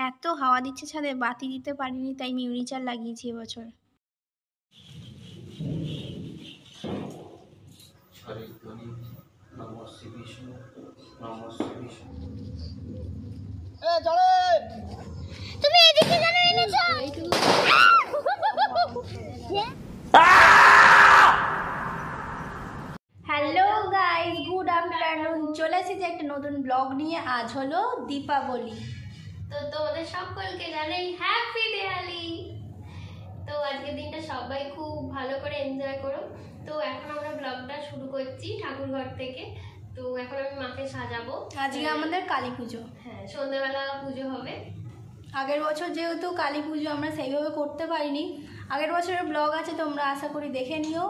এত হাওয়া দিচ্ছে ছাদে, বাতি দিতে পারিনি, তাই মিউনিচার লাগিয়েছি এবছর। তুমি এদিকে কেন এনেছো? Hello guys, good afternoon. চলে এসেছি একটা নতুন ব্লগ নিয়ে। আজ হলো দীপাবলি, তো তোমাদের সকলকে জানাই হ্যাপি দিওয়ালি। তো আজকের দিনটা সবাই খুব ভালো করে এনজয় করো। তো এখন আমরা ব্লগটা শুরু করছি ঠাকুরঘর থেকে। তো এখন আমি মাকে সাজাবো। আজকে আমাদের কালী পুজো। হ্যাঁ, সন্ধ্যেবেলা পুজো হবে। আগের বছর যেহেতু কালী পুজো আমরা সেইভাবে করতে পারিনি, আগের বছরের ব্লগ আছে, তোমরা আশা করি দেখে নিও।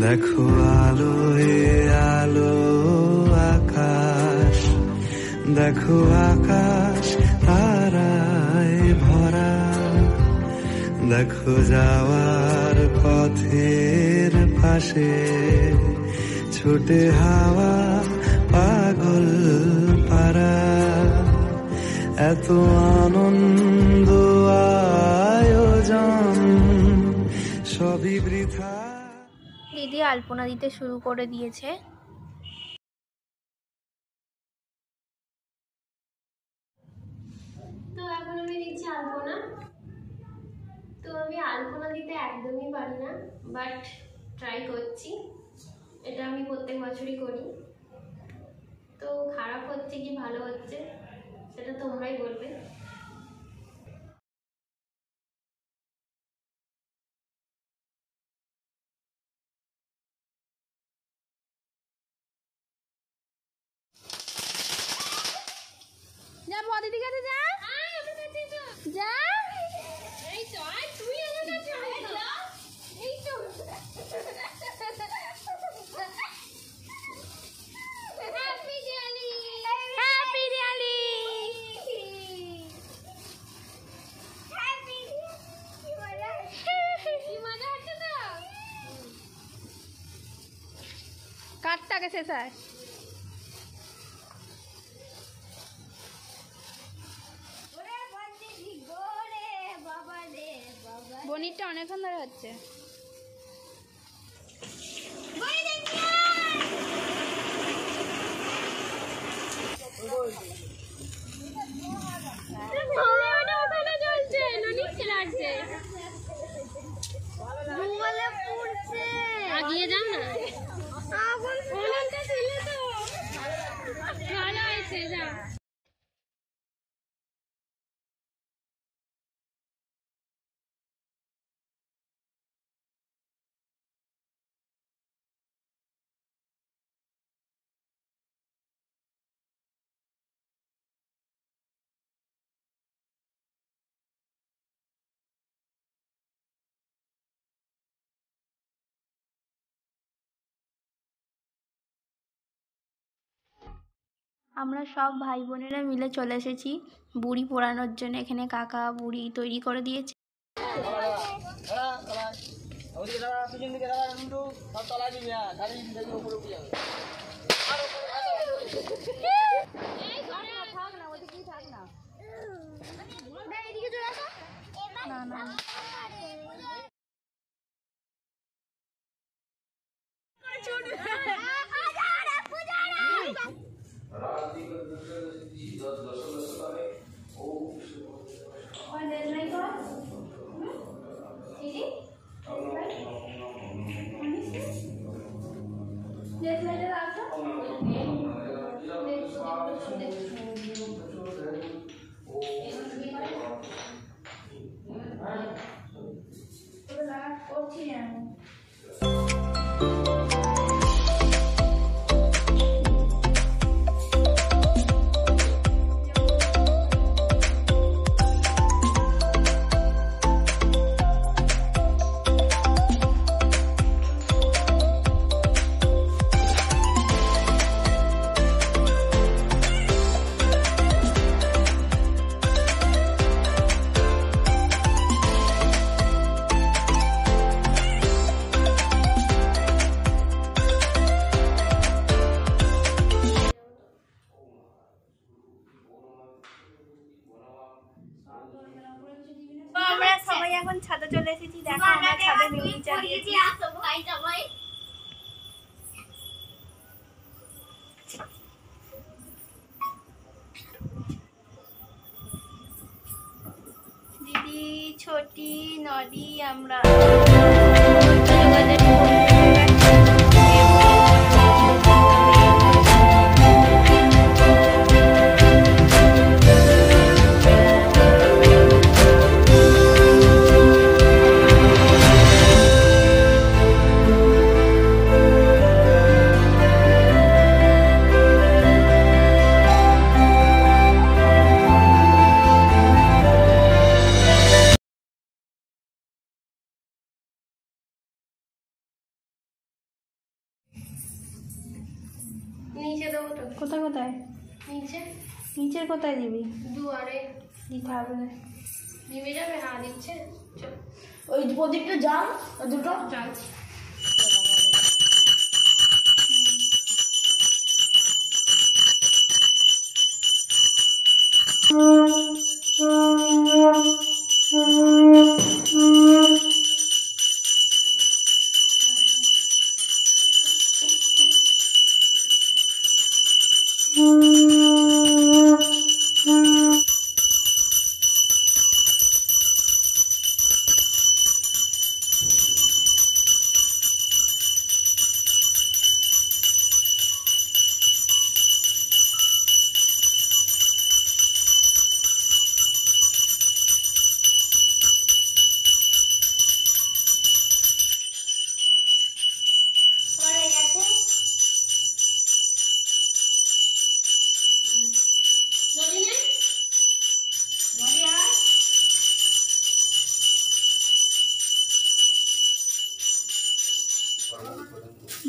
দেখো আলোয় আলো আকাশ, দেখো আকাশ তারায় ভরা, দেখো যাওয়ার পথের পাশে ছোটে হাওয়া পাগল পারা, এত আনন্দ আয়োজন সবই বৃথা। দিদি আলপনা দিতে শুরু করে দিয়েছে। তো এখন আমি দিচ্ছি আলপনা। তো আমি আলপনা দিতে একদমই পারি না, বাট ট্রাই করছি। এটা আমি প্রত্যেক বছরই করি। তো খারাপ হচ্ছে কি ভালো হচ্ছে সেটা তোমরাই বলবে। যা বদিদির কাছে যা, যা। এই তো তুই আমার কাছে এই তো happy Diwali, happy Diwali, happy. কি মজা হচ্ছে তো। কাটটাকে শেষ হয়। বনিরটা অনেকক্ষণ ধরে হচ্ছে। আগিয়ে যাও না, ভালো হয়েছে, যা। আমরা সব ভাই বোনেরা মিলে চলে এসেছি বুড়ি পোড়ানোর জন্য। এখানে কাকা বুড়ি তৈরি করে দিয়েছে। না না করছি আমি। আমরা সবাই এখন ছাদে চলে এসেছি। দেখো আমরা ছাদে মিউজিক চালিয়েছি। দিদি, ছোটি, নদী আমরা নিচে দেবো তো। কোথায় কোথায়? নিচে। নিচের কোথায় দিবি? দুয়ারে দিতে হবে। নেমে যাবে? হ্যাঁ দিচ্ছে। ওই প্রদীপটা যাও, দুটো যাচ্ছি।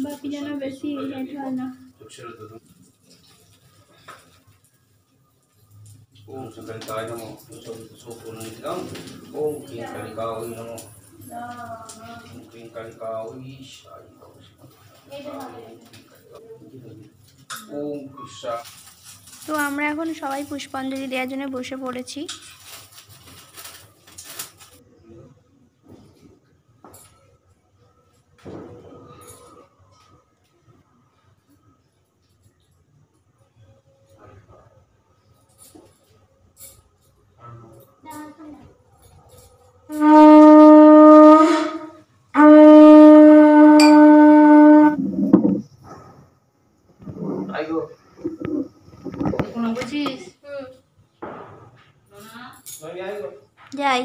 বাকি যেন বেশি হেঁট হয় না। ओम शंकराय नमो सोपुनिदं ओम क्लीं कालिकाय नमो ओम क्लीं कालिकाय ईशाय ओम कृष्णा। তো আমরা এখন সবাই পুষ্পাঞ্জলি দেওয়ার জন্য বসে পড়েছি। आइगो কোন বুঝিস? मैं आइगो যাই।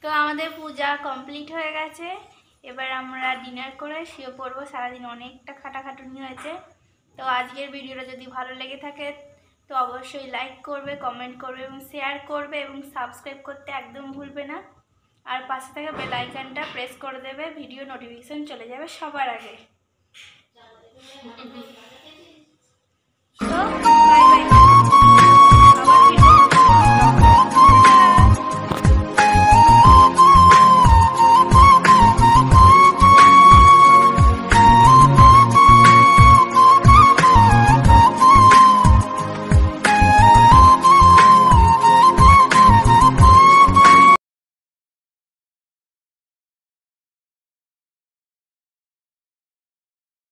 তো আমাদের পূজা কমপ্লিট হয়ে গেছে। এবার আমরা ডিনার করে শুয়ে পড়বো। সারাদিন অনেকটা খাটাখাটুনি হয়েছে। তো আজকের ভিডিওটা যদি ভালো লেগে থাকে তো অবশ্যই লাইক করবে, কমেন্ট করবে এবং শেয়ার করবে এবং সাবস্ক্রাইব করতে একদম ভুলবে না। আর পাশে থাকা বেল আইকনটা প্রেস করে দেবে, ভিডিও নোটিফিকেশন চলে যাবে সবার আগে। তো বাই বাই।